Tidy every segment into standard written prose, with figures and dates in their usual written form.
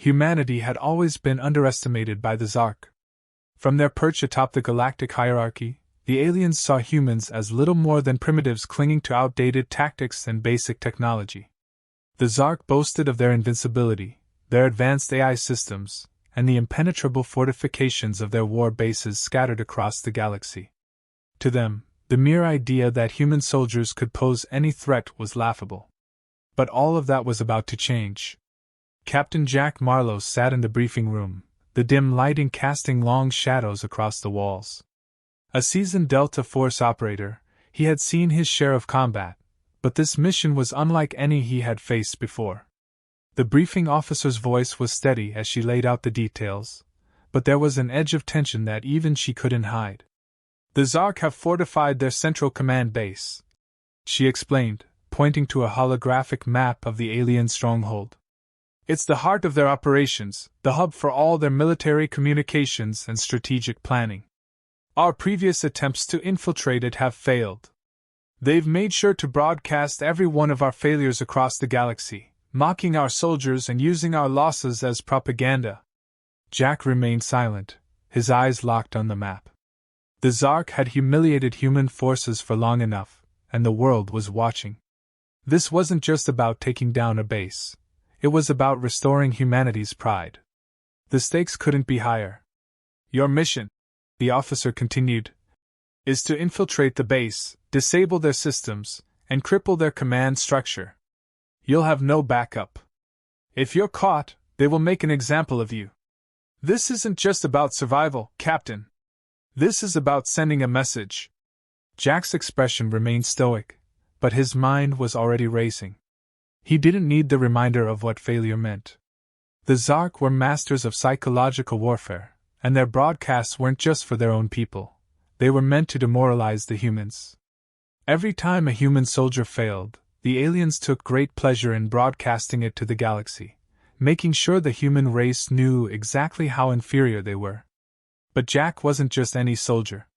Humanity had always been underestimated by the Zark. From their perch atop the galactic hierarchy, the aliens saw humans as little more than primitives clinging to outdated tactics and basic technology. The Zark boasted of their invincibility, their advanced AI systems, and the impenetrable fortifications of their war bases scattered across the galaxy. To them, the mere idea that human soldiers could pose any threat was laughable. But all of that was about to change. Captain Jack Marlowe sat in the briefing room, the dim lighting casting long shadows across the walls. A seasoned Delta Force operator, he had seen his share of combat, but this mission was unlike any he had faced before. The briefing officer's voice was steady as she laid out the details, but there was an edge of tension that even she couldn't hide. "The Zark have fortified their central command base," she explained, pointing to a holographic map of the alien stronghold. "It's the heart of their operations, the hub for all their military communications and strategic planning. Our previous attempts to infiltrate it have failed. They've made sure to broadcast every one of our failures across the galaxy, mocking our soldiers and using our losses as propaganda." Jack remained silent, his eyes locked on the map. The Zark had humiliated human forces for long enough, and the world was watching. This wasn't just about taking down a base. It was about restoring humanity's pride. The stakes couldn't be higher. "Your mission," the officer continued, "is to infiltrate the base, disable their systems, and cripple their command structure. You'll have no backup. If you're caught, they will make an example of you. This isn't just about survival, Captain. This is about sending a message." Jack's expression remained stoic, but his mind was already racing. He didn't need the reminder of what failure meant. The Zark were masters of psychological warfare, and their broadcasts weren't just for their own people. They were meant to demoralize the humans. Every time a human soldier failed, the aliens took great pleasure in broadcasting it to the galaxy, making sure the human race knew exactly how inferior they were. But Jack wasn't just any soldier.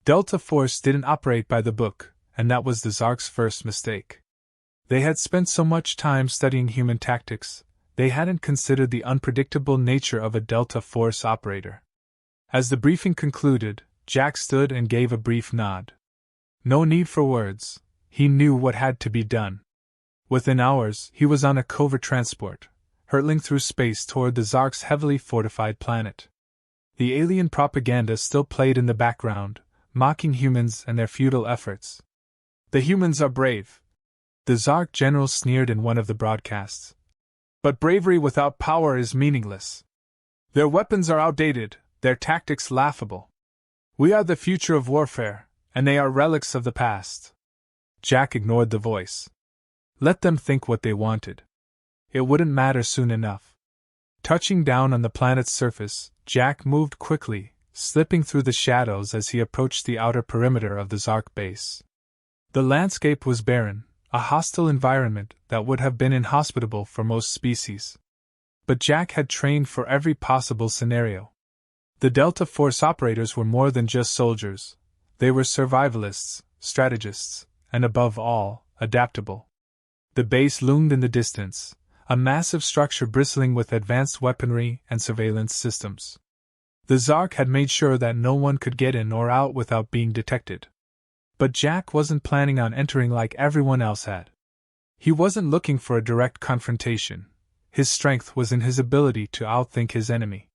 Delta Force didn't operate by the book, and that was the Zark's first mistake. They had spent so much time studying human tactics, they hadn't considered the unpredictable nature of a Delta Force operator. As the briefing concluded, Jack stood and gave a brief nod. No need for words, he knew what had to be done. Within hours, he was on a covert transport, hurtling through space toward the Zark's heavily fortified planet. The alien propaganda still played in the background, mocking humans and their futile efforts. "The humans are brave," the Zark general sneered in one of the broadcasts. "But bravery without power is meaningless. Their weapons are outdated, their tactics laughable. We are the future of warfare, and they are relics of the past." Jack ignored the voice. Let them think what they wanted. It wouldn't matter soon enough. Touching down on the planet's surface, Jack moved quickly, slipping through the shadows as he approached the outer perimeter of the Zark base. The landscape was barren, a hostile environment that would have been inhospitable for most species. But Jack had trained for every possible scenario. The Delta Force operators were more than just soldiers. They were survivalists, strategists, and above all, adaptable. The base loomed in the distance, a massive structure bristling with advanced weaponry and surveillance systems. The Zark had made sure that no one could get in or out without being detected. But Jack wasn't planning on entering like everyone else had. He wasn't looking for a direct confrontation. His strength was in his ability to outthink his enemy.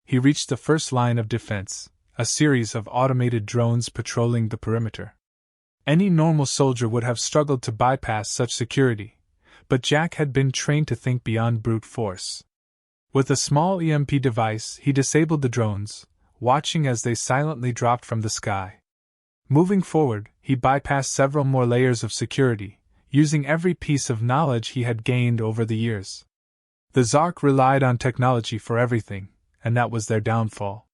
He reached the first line of defense, a series of automated drones patrolling the perimeter. Any normal soldier would have struggled to bypass such security, but Jack had been trained to think beyond brute force. With a small EMP device, he disabled the drones, watching as they silently dropped from the sky. Moving forward, he bypassed several more layers of security, using every piece of knowledge he had gained over the years. The Zark relied on technology for everything, and that was their downfall.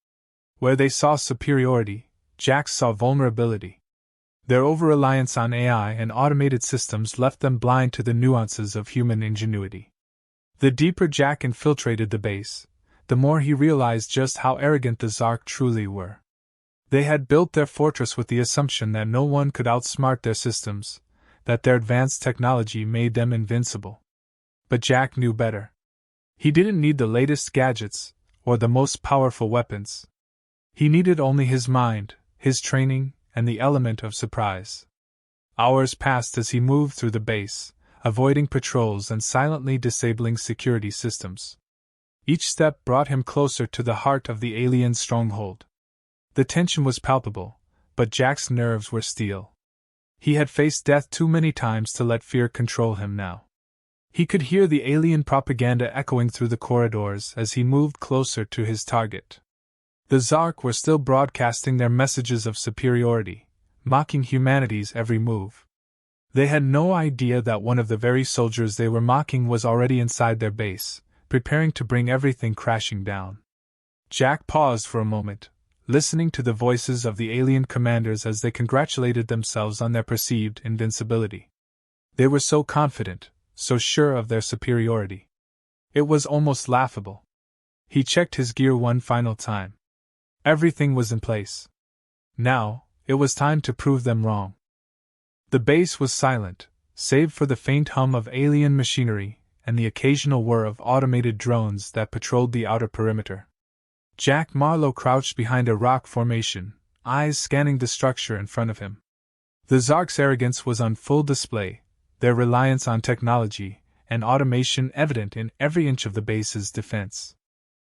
Where they saw superiority, Jack saw vulnerability. Their over-reliance on AI and automated systems left them blind to the nuances of human ingenuity. The deeper Jack infiltrated the base, the more he realized just how arrogant the Zark truly were. They had built their fortress with the assumption that no one could outsmart their systems, that their advanced technology made them invincible. But Jack knew better. He didn't need the latest gadgets, or the most powerful weapons. He needed only his mind, his training, and the element of surprise. Hours passed as he moved through the base, avoiding patrols and silently disabling security systems. Each step brought him closer to the heart of the alien stronghold. The tension was palpable, but Jack's nerves were steel. He had faced death too many times to let fear control him now. He could hear the alien propaganda echoing through the corridors as he moved closer to his target. The Zark were still broadcasting their messages of superiority, mocking humanity's every move. They had no idea that one of the very soldiers they were mocking was already inside their base, preparing to bring everything crashing down. Jack paused for a moment, listening to the voices of the alien commanders as they congratulated themselves on their perceived invincibility. They were so confident, so sure of their superiority. It was almost laughable. He checked his gear one final time. Everything was in place. Now, it was time to prove them wrong. The base was silent, save for the faint hum of alien machinery and the occasional whir of automated drones that patrolled the outer perimeter. Jack Marlowe crouched behind a rock formation, eyes scanning the structure in front of him. The Zark's arrogance was on full display, their reliance on technology and automation evident in every inch of the base's defense.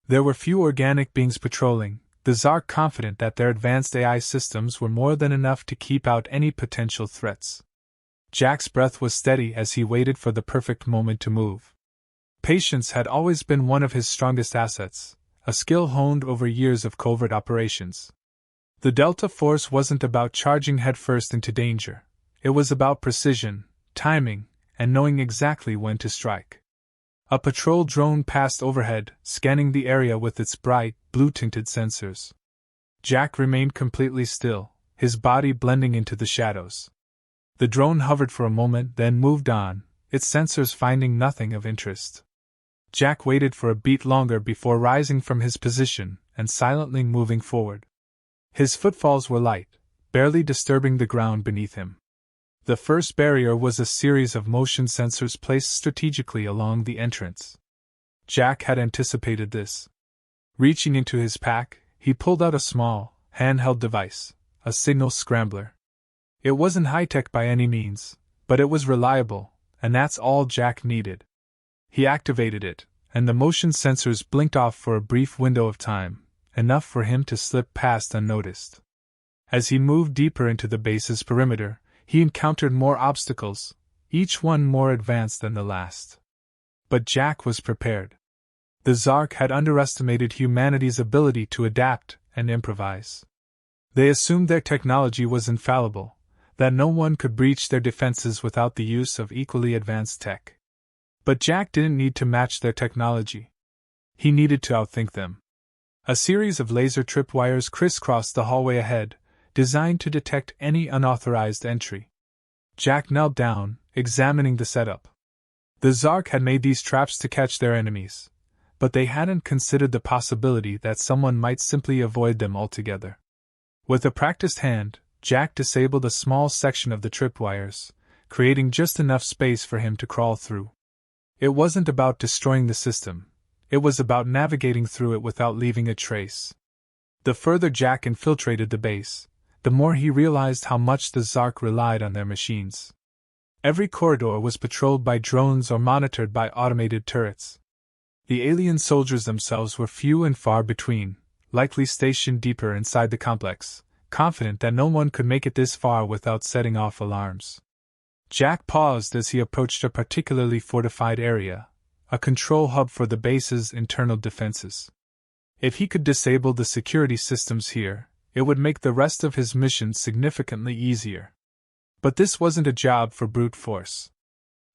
There were few organic beings patrolling, the Zark confident that their advanced AI systems were more than enough to keep out any potential threats. Jack's breath was steady as he waited for the perfect moment to move. Patience had always been one of his strongest assets, a skill honed over years of covert operations. The Delta Force wasn't about charging headfirst into danger. It was about precision, timing, and knowing exactly when to strike. A patrol drone passed overhead, scanning the area with its bright, blue-tinted sensors. Jack remained completely still, his body blending into the shadows. The drone hovered for a moment, then moved on, its sensors finding nothing of interest. Jack waited for a beat longer before rising from his position and silently moving forward. His footfalls were light, barely disturbing the ground beneath him. The first barrier was a series of motion sensors placed strategically along the entrance. Jack had anticipated this. Reaching into his pack, he pulled out a small, handheld device, a signal scrambler. It wasn't high-tech by any means, but it was reliable, and that's all Jack needed. He activated it, and the motion sensors blinked off for a brief window of time, enough for him to slip past unnoticed. As he moved deeper into the base's perimeter, he encountered more obstacles, each one more advanced than the last. But Jack was prepared. The Zark had underestimated humanity's ability to adapt and improvise. They assumed their technology was infallible, that no one could breach their defenses without the use of equally advanced tech. But Jack didn't need to match their technology. He needed to outthink them. A series of laser tripwires crisscrossed the hallway ahead, designed to detect any unauthorized entry. Jack knelt down, examining the setup. The Zark had made these traps to catch their enemies, but they hadn't considered the possibility that someone might simply avoid them altogether. With a practiced hand, Jack disabled a small section of the tripwires, creating just enough space for him to crawl through. It wasn't about destroying the system, it was about navigating through it without leaving a trace. The further Jack infiltrated the base, the more he realized how much the Zark relied on their machines. Every corridor was patrolled by drones or monitored by automated turrets. The alien soldiers themselves were few and far between, likely stationed deeper inside the complex, confident that no one could make it this far without setting off alarms. Jack paused as he approached a particularly fortified area, a control hub for the base's internal defenses. If he could disable the security systems here, it would make the rest of his mission significantly easier. But this wasn't a job for brute force.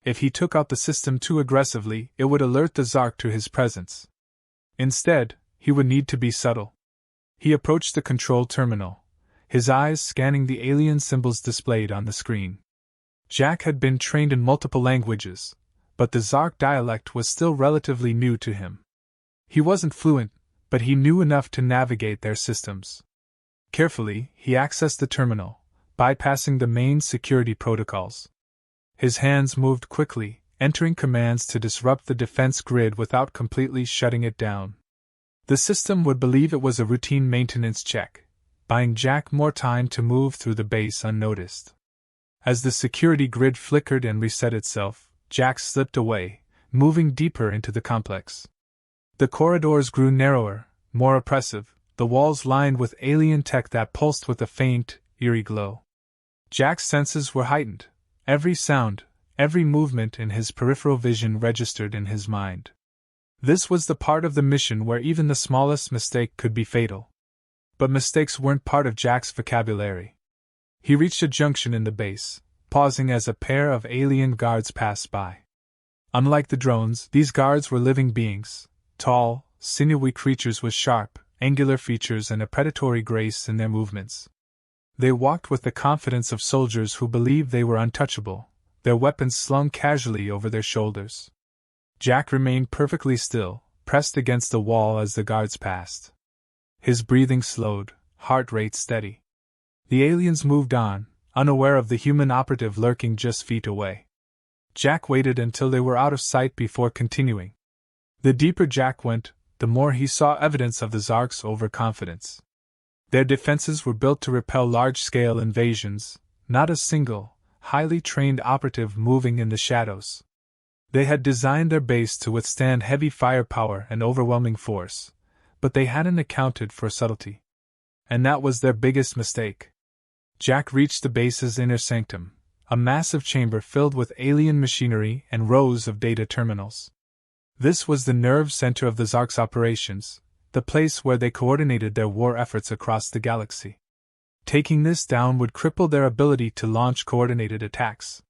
If he took out the system too aggressively, it would alert the Zark to his presence. Instead, he would need to be subtle. He approached the control terminal, his eyes scanning the alien symbols displayed on the screen. Jack had been trained in multiple languages, but the Zark dialect was still relatively new to him. He wasn't fluent, but he knew enough to navigate their systems. Carefully, he accessed the terminal, bypassing the main security protocols. His hands moved quickly, entering commands to disrupt the defense grid without completely shutting it down. The system would believe it was a routine maintenance check, buying Jack more time to move through the base unnoticed. As the security grid flickered and reset itself, Jack slipped away, moving deeper into the complex. The corridors grew narrower, more oppressive, the walls lined with alien tech that pulsed with a faint, eerie glow. Jack's senses were heightened. Every sound, every movement in his peripheral vision registered in his mind. This was the part of the mission where even the smallest mistake could be fatal. But mistakes weren't part of Jack's vocabulary. He reached a junction in the base, pausing as a pair of alien guards passed by. Unlike the drones, these guards were living beings, tall, sinewy creatures with sharp, angular features and a predatory grace in their movements. They walked with the confidence of soldiers who believed they were untouchable, their weapons slung casually over their shoulders. Jack remained perfectly still, pressed against the wall as the guards passed. His breathing slowed, heart rate steady. The aliens moved on, unaware of the human operative lurking just feet away. Jack waited until they were out of sight before continuing. The deeper Jack went, the more he saw evidence of the Zark's overconfidence. Their defenses were built to repel large-scale invasions, not a single, highly trained operative moving in the shadows. They had designed their base to withstand heavy firepower and overwhelming force, but they hadn't accounted for subtlety. And that was their biggest mistake. Jack reached the base's inner sanctum, a massive chamber filled with alien machinery and rows of data terminals. This was the nerve center of the Zark's operations, the place where they coordinated their war efforts across the galaxy. Taking this down would cripple their ability to launch coordinated attacks.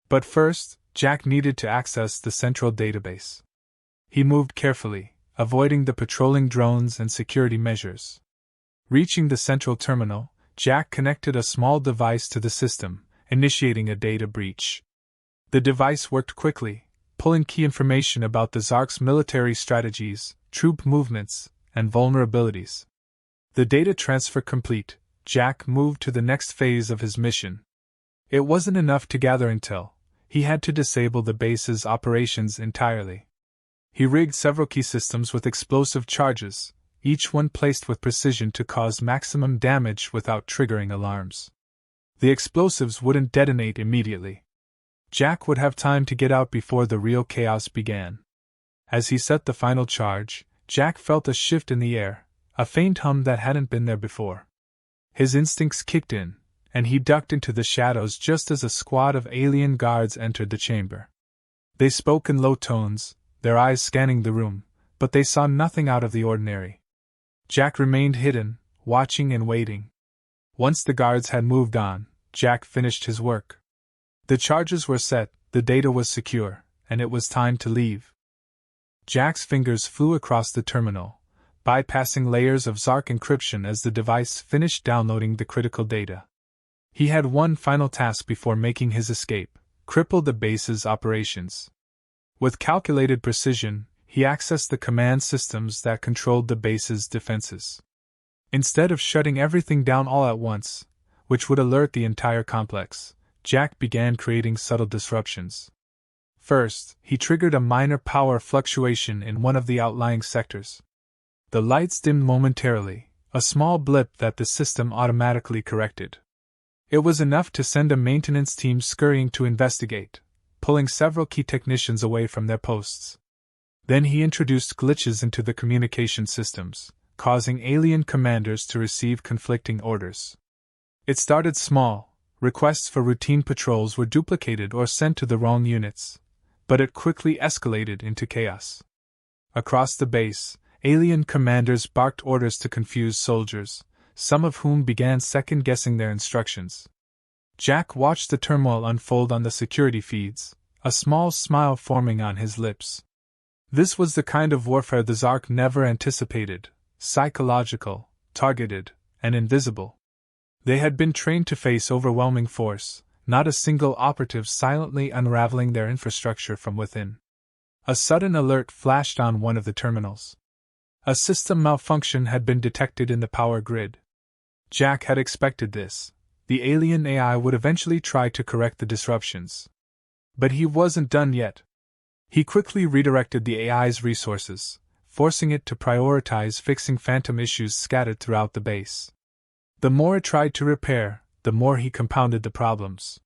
But first, Jack needed to access the central database. He moved carefully, avoiding the patrolling drones and security measures. Reaching the central terminal, Jack connected a small device to the system, initiating a data breach. The device worked quickly, pulling key information about the Zark's military strategies, troop movements, and vulnerabilities. The data transfer complete, Jack moved to the next phase of his mission. It wasn't enough to gather intel. He had to disable the base's operations entirely. He rigged several key systems with explosive charges, each one placed with precision to cause maximum damage without triggering alarms. The explosives wouldn't detonate immediately. Jack would have time to get out before the real chaos began. As he set the final charge, Jack felt a shift in the air, a faint hum that hadn't been there before. His instincts kicked in, and he ducked into the shadows just as a squad of alien guards entered the chamber. They spoke in low tones, their eyes scanning the room, but they saw nothing out of the ordinary. Jack remained hidden, watching and waiting. Once the guards had moved on, Jack finished his work. The charges were set, the data was secure, and it was time to leave. Jack's fingers flew across the terminal, bypassing layers of Zark encryption as the device finished downloading the critical data. He had one final task before making his escape: cripple the base's operations. With calculated precision, he accessed the command systems that controlled the base's defenses. Instead of shutting everything down all at once, which would alert the entire complex, Jack began creating subtle disruptions. First, he triggered a minor power fluctuation in one of the outlying sectors. The lights dimmed momentarily, a small blip that the system automatically corrected. It was enough to send a maintenance team scurrying to investigate, pulling several key technicians away from their posts. Then he introduced glitches into the communication systems, causing alien commanders to receive conflicting orders. It started small. Requests for routine patrols were duplicated or sent to the wrong units, but it quickly escalated into chaos. Across the base, alien commanders barked orders to confuse soldiers, some of whom began second-guessing their instructions. Jack watched the turmoil unfold on the security feeds, a small smile forming on his lips. This was the kind of warfare the Zark never anticipated: psychological, targeted, and invisible. They had been trained to face overwhelming force, not a single operative silently unraveling their infrastructure from within. A sudden alert flashed on one of the terminals. A system malfunction had been detected in the power grid. Jack had expected this. The alien AI would eventually try to correct the disruptions. But he wasn't done yet. He quickly redirected the AI's resources, forcing it to prioritize fixing phantom issues scattered throughout the base. The more it tried to repair, the more he compounded the problems.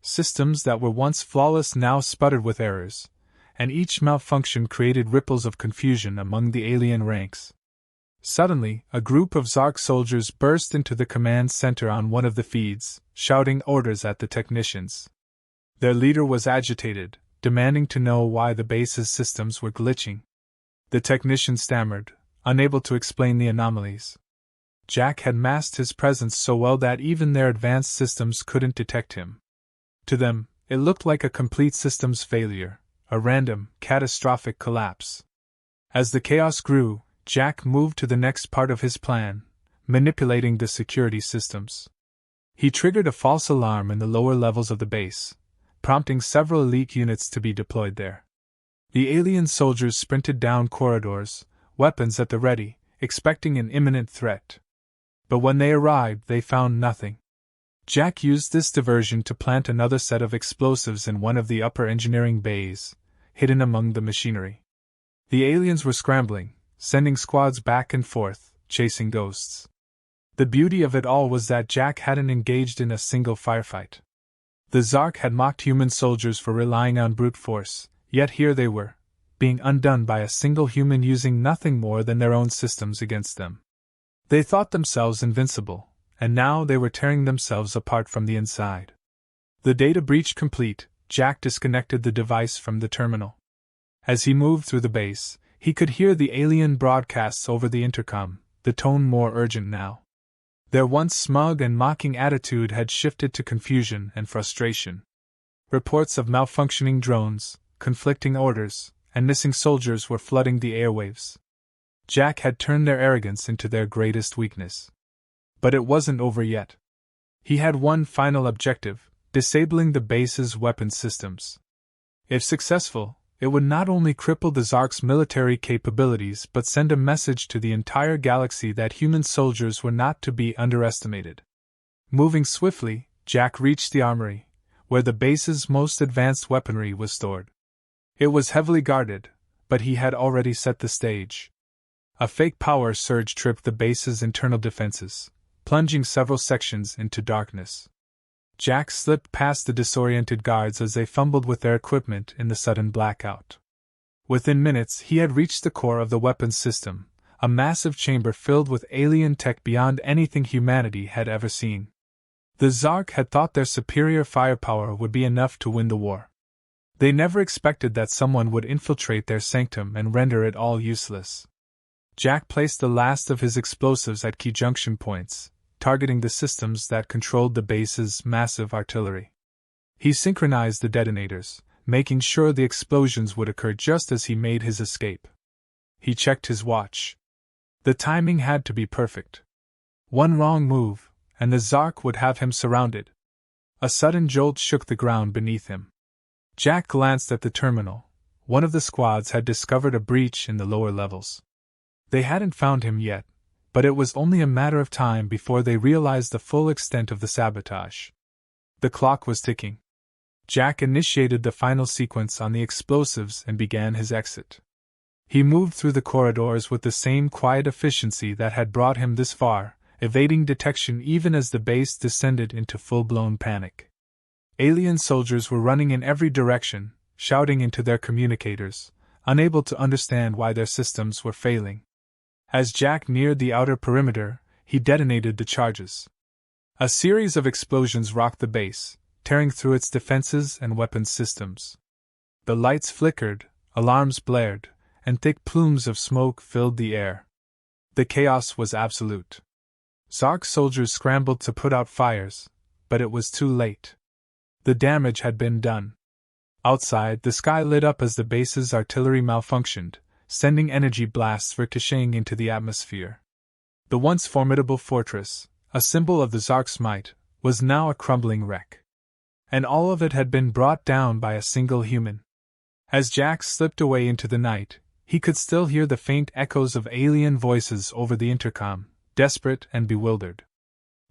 Systems that were once flawless now sputtered with errors, and each malfunction created ripples of confusion among the alien ranks. Suddenly, a group of Zark soldiers burst into the command center on one of the feeds, shouting orders at the technicians. Their leader was agitated, demanding to know why the base's systems were glitching. The technician stammered, unable to explain the anomalies. Jack had masked his presence so well that even their advanced systems couldn't detect him. To them, it looked like a complete systems failure, a random, catastrophic collapse. As the chaos grew, Jack moved to the next part of his plan, manipulating the security systems. He triggered a false alarm in the lower levels of the base, prompting several elite units to be deployed there. The alien soldiers sprinted down corridors, weapons at the ready, expecting an imminent threat. But when they arrived, they found nothing. Jack used this diversion to plant another set of explosives in one of the upper engineering bays, hidden among the machinery. The aliens were scrambling, sending squads back and forth, chasing ghosts. The beauty of it all was that Jack hadn't engaged in a single firefight. The Zark had mocked human soldiers for relying on brute force, yet here they were, being undone by a single human using nothing more than their own systems against them. They thought themselves invincible, and now they were tearing themselves apart from the inside. The data breach complete, Jack disconnected the device from the terminal. As he moved through the base, he could hear the alien broadcasts over the intercom, the tone more urgent now. Their once smug and mocking attitude had shifted to confusion and frustration. Reports of malfunctioning drones, conflicting orders, and missing soldiers were flooding the airwaves. Jack had turned their arrogance into their greatest weakness. But it wasn't over yet. He had one final objective: disabling the base's weapon systems. If successful, it would not only cripple the Zark's military capabilities but send a message to the entire galaxy that human soldiers were not to be underestimated. Moving swiftly, Jack reached the armory, where the base's most advanced weaponry was stored. It was heavily guarded, but he had already set the stage. A fake power surge tripped the base's internal defenses, plunging several sections into darkness. Jack slipped past the disoriented guards as they fumbled with their equipment in the sudden blackout. Within minutes, he had reached the core of the weapons system, a massive chamber filled with alien tech beyond anything humanity had ever seen. The Zark had thought their superior firepower would be enough to win the war. They never expected that someone would infiltrate their sanctum and render it all useless. Jack placed the last of his explosives at key junction points, targeting the systems that controlled the base's massive artillery. He synchronized the detonators, making sure the explosions would occur just as he made his escape. He checked his watch. The timing had to be perfect. One wrong move, and the Zark would have him surrounded. A sudden jolt shook the ground beneath him. Jack glanced at the terminal. One of the squads had discovered a breach in the lower levels. They hadn't found him yet, but it was only a matter of time before they realized the full extent of the sabotage. The clock was ticking. Jack initiated the final sequence on the explosives and began his exit. He moved through the corridors with the same quiet efficiency that had brought him this far, evading detection even as the base descended into full-blown panic. Alien soldiers were running in every direction, shouting into their communicators, unable to understand why their systems were failing. As Jack neared the outer perimeter, he detonated the charges. A series of explosions rocked the base, tearing through its defenses and weapons systems. The lights flickered, alarms blared, and thick plumes of smoke filled the air. The chaos was absolute. Zark soldiers scrambled to put out fires, but it was too late. The damage had been done. Outside, the sky lit up as the base's artillery malfunctioned, sending energy blasts ricocheting into the atmosphere. The once formidable fortress, a symbol of the Zark's might, was now a crumbling wreck. And all of it had been brought down by a single human. As Jack slipped away into the night, he could still hear the faint echoes of alien voices over the intercom, desperate and bewildered.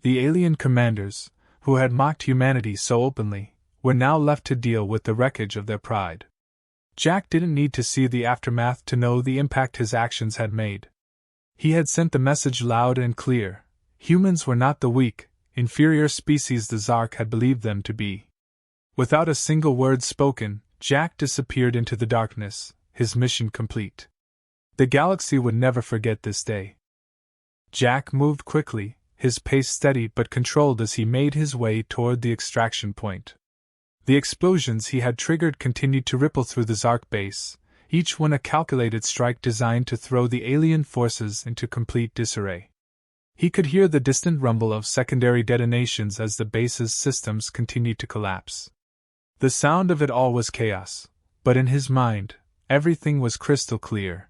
The alien commanders, who had mocked humanity so openly, were now left to deal with the wreckage of their pride. Jack didn't need to see the aftermath to know the impact his actions had made. He had sent the message loud and clear. Humans were not the weak, inferior species the Zark had believed them to be. Without a single word spoken, Jack disappeared into the darkness, his mission complete. The galaxy would never forget this day. Jack moved quickly, his pace steady but controlled as he made his way toward the extraction point. The explosions he had triggered continued to ripple through the Zark base, each one a calculated strike designed to throw the alien forces into complete disarray. He could hear the distant rumble of secondary detonations as the base's systems continued to collapse. The sound of it all was chaos, but in his mind, everything was crystal clear.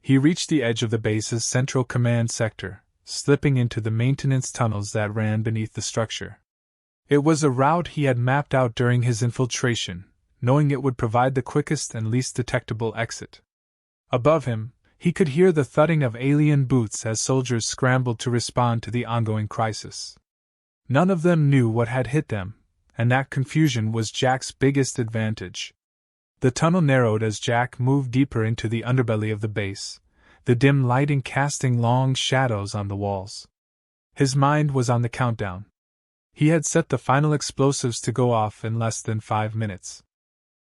He reached the edge of the base's central command sector, slipping into the maintenance tunnels that ran beneath the structure. It was a route he had mapped out during his infiltration, knowing it would provide the quickest and least detectable exit. Above him, he could hear the thudding of alien boots as soldiers scrambled to respond to the ongoing crisis. None of them knew what had hit them, and that confusion was Jack's biggest advantage. The tunnel narrowed as Jack moved deeper into the underbelly of the base, the dim lighting casting long shadows on the walls. His mind was on the countdown. He had set the final explosives to go off in less than 5 minutes.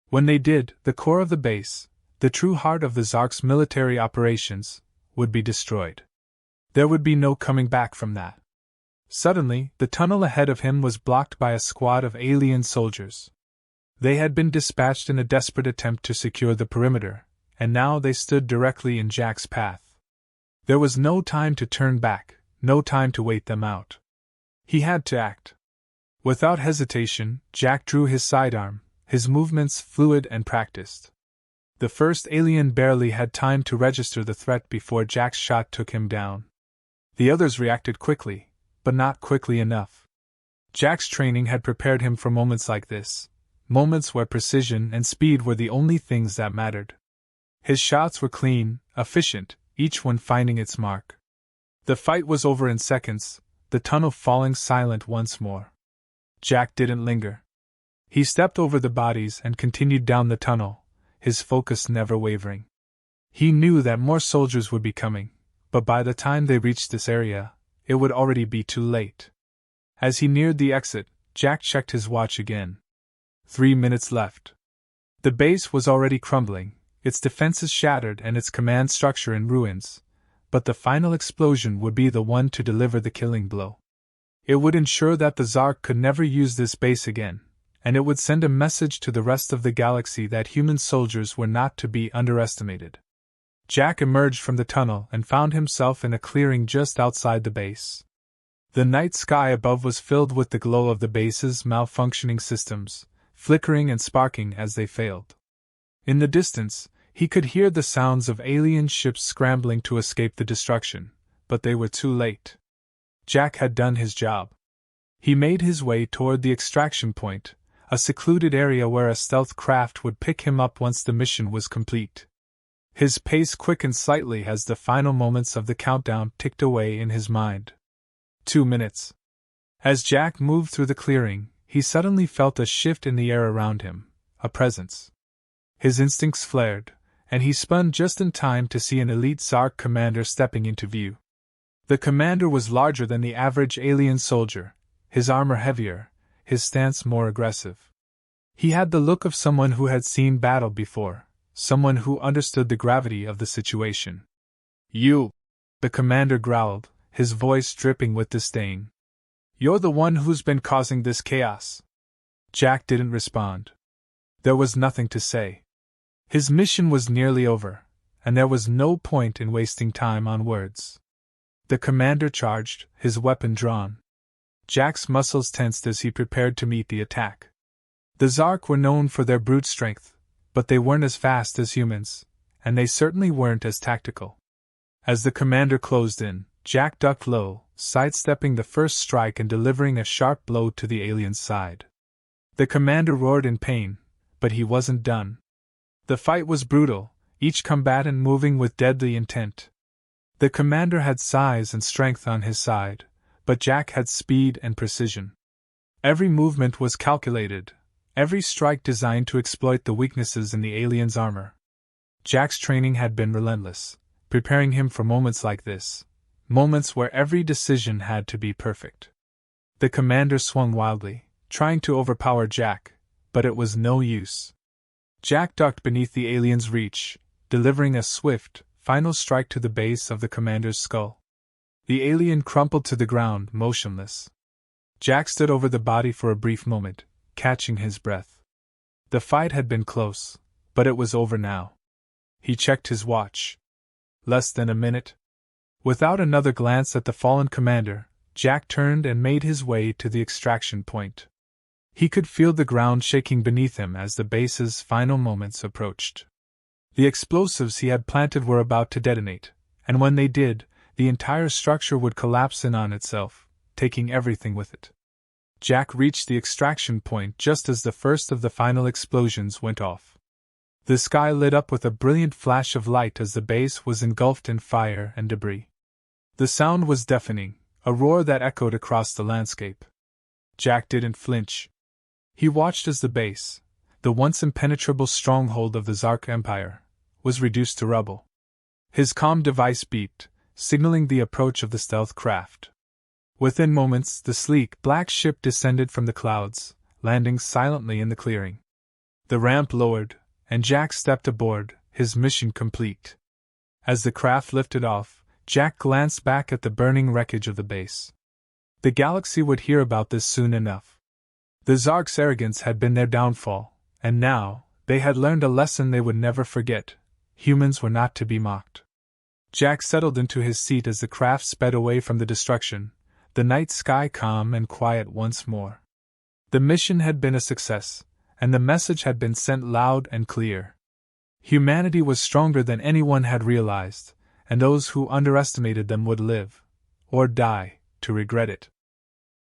When they did, the core of the base, the true heart of the Zark's military operations, would be destroyed. There would be no coming back from that. Suddenly, the tunnel ahead of him was blocked by a squad of alien soldiers. They had been dispatched in a desperate attempt to secure the perimeter, and now they stood directly in Jack's path. There was no time to turn back, no time to wait them out. He had to act. Without hesitation, Jack drew his sidearm, his movements fluid and practiced. The first alien barely had time to register the threat before Jack's shot took him down. The others reacted quickly, but not quickly enough. Jack's training had prepared him for moments like this, moments where precision and speed were the only things that mattered. His shots were clean, efficient, each one finding its mark. The fight was over in seconds, the tunnel falling silent once more. Jack didn't linger. He stepped over the bodies and continued down the tunnel, his focus never wavering. He knew that more soldiers would be coming, but by the time they reached this area, it would already be too late. As he neared the exit, Jack checked his watch again. 3 minutes left. The base was already crumbling, its defenses shattered and its command structure in ruins, but the final explosion would be the one to deliver the killing blow. It would ensure that the Zark could never use this base again, and it would send a message to the rest of the galaxy that human soldiers were not to be underestimated. Jack emerged from the tunnel and found himself in a clearing just outside the base. The night sky above was filled with the glow of the base's malfunctioning systems, flickering and sparking as they failed. In the distance, he could hear the sounds of alien ships scrambling to escape the destruction, but they were too late. Jack had done his job. He made his way toward the extraction point, a secluded area where a stealth craft would pick him up once the mission was complete. His pace quickened slightly as the final moments of the countdown ticked away in his mind. 2 minutes. As Jack moved through the clearing, he suddenly felt a shift in the air around him, a presence. His instincts flared, and he spun just in time to see an elite Zark commander stepping into view. The commander was larger than the average alien soldier, his armor heavier, his stance more aggressive. He had the look of someone who had seen battle before, someone who understood the gravity of the situation. "You," the commander growled, his voice dripping with disdain. "You're the one who's been causing this chaos." Jack didn't respond. There was nothing to say. His mission was nearly over, and there was no point in wasting time on words. The commander charged, his weapon drawn. Jack's muscles tensed as he prepared to meet the attack. The Zark were known for their brute strength, but they weren't as fast as humans, and they certainly weren't as tactical. As the commander closed in, Jack ducked low, sidestepping the first strike and delivering a sharp blow to the alien's side. The commander roared in pain, but he wasn't done. The fight was brutal, each combatant moving with deadly intent. The commander had size and strength on his side, but Jack had speed and precision. Every movement was calculated, every strike designed to exploit the weaknesses in the alien's armor. Jack's training had been relentless, preparing him for moments like this, moments where every decision had to be perfect. The commander swung wildly, trying to overpower Jack, but it was no use. Jack ducked beneath the alien's reach, delivering a swift, final strike to the base of the commander's skull. The alien crumpled to the ground, motionless. Jack stood over the body for a brief moment, catching his breath. The fight had been close, but it was over now. He checked his watch. Less than a minute. Without another glance at the fallen commander, Jack turned and made his way to the extraction point. He could feel the ground shaking beneath him as the base's final moments approached. The explosives he had planted were about to detonate, and when they did, the entire structure would collapse in on itself, taking everything with it. Jack reached the extraction point just as the first of the final explosions went off. The sky lit up with a brilliant flash of light as the base was engulfed in fire and debris. The sound was deafening, a roar that echoed across the landscape. Jack didn't flinch. He watched as the base, the once impenetrable stronghold of the Zark Empire, was reduced to rubble. His comm device beeped, signaling the approach of the stealth craft. Within moments, the sleek, black ship descended from the clouds, landing silently in the clearing. The ramp lowered, and Jack stepped aboard, his mission complete. As the craft lifted off, Jack glanced back at the burning wreckage of the base. The galaxy would hear about this soon enough. The Zark's arrogance had been their downfall, and now, they had learned a lesson they would never forget. Humans were not to be mocked. Jack settled into his seat as the craft sped away from the destruction, the night sky calm and quiet once more. The mission had been a success, and the message had been sent loud and clear. Humanity was stronger than anyone had realized, and those who underestimated them would live, or die, to regret it.